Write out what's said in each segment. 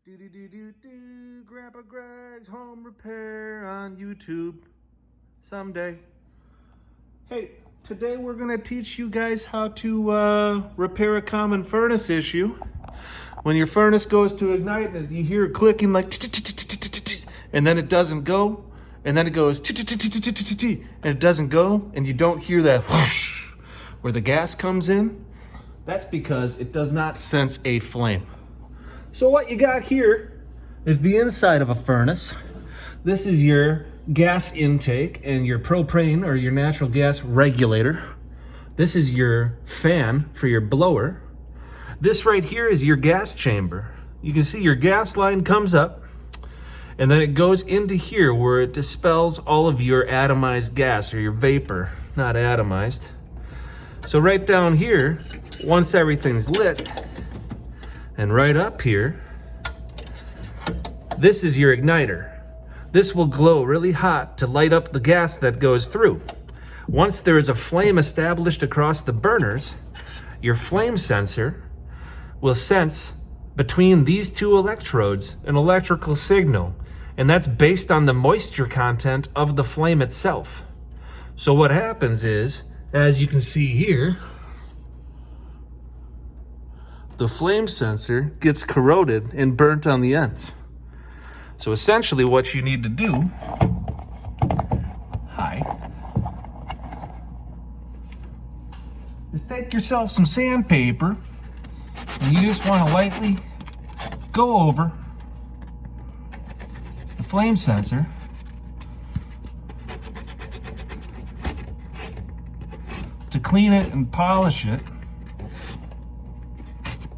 Do Grandpa Greg's Home Repair on YouTube someday. Hey, today we're gonna teach you guys how to repair a common furnace issue. When your furnace goes to ignite and you hear it clicking like and then it doesn't go, and then it goes and it doesn't go, and you don't hear that whoosh where the gas comes in, that's because it does not sense a flame. So what you got here is the inside of a furnace. This is your gas intake and your propane or your natural gas regulator. This is your fan for your blower. This right here is your gas chamber. You can see your gas line comes up and then it goes into here where it dispels all of your atomized gas or your vapor, not atomized. So right down here, once everything's lit, and right up here, this is your igniter. This will glow really hot to light up the gas that goes through. Once there is a flame established across the burners, your flame sensor will sense between these two electrodes an electrical signal, and that's based on the moisture content of the flame itself. So what happens is, as you can see here, the flame sensor gets corroded and burnt on the ends. So essentially what you need to do, is take yourself some sandpaper and you just want to lightly go over the flame sensor to clean it and polish it.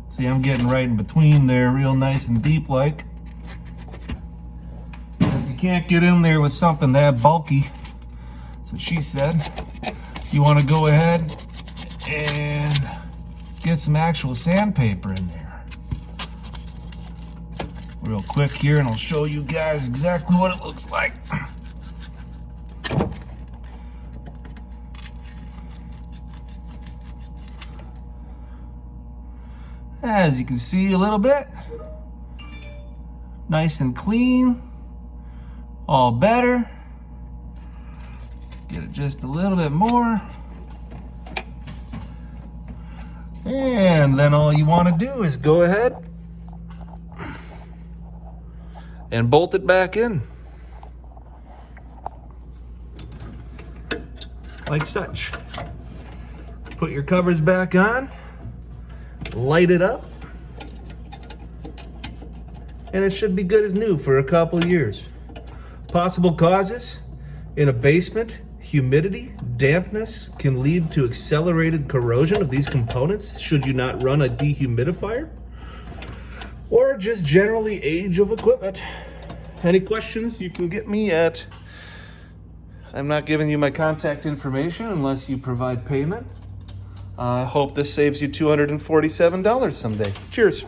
See, I'm getting right in between there, real nice and deep like. If you can't get in there with something that bulky, that's what she said, you want to go ahead and get some actual sandpaper in there. Real quick here, and I'll show you guys exactly what it looks like. As you can see a little bit, nice and clean, all better. Get it just a little bit more. And then all you want to do is go ahead and bolt it back in. Like such. Put your covers back on. Light it up, and it should be good as new for a couple years. Possible causes: in a basement, humidity, dampness can lead to accelerated corrosion of these components should you not run a dehumidifier, or just generally age of equipment. Any questions, you can get me at, I'm not giving you my contact information unless you provide payment. I hope this saves you $247 someday. Cheers.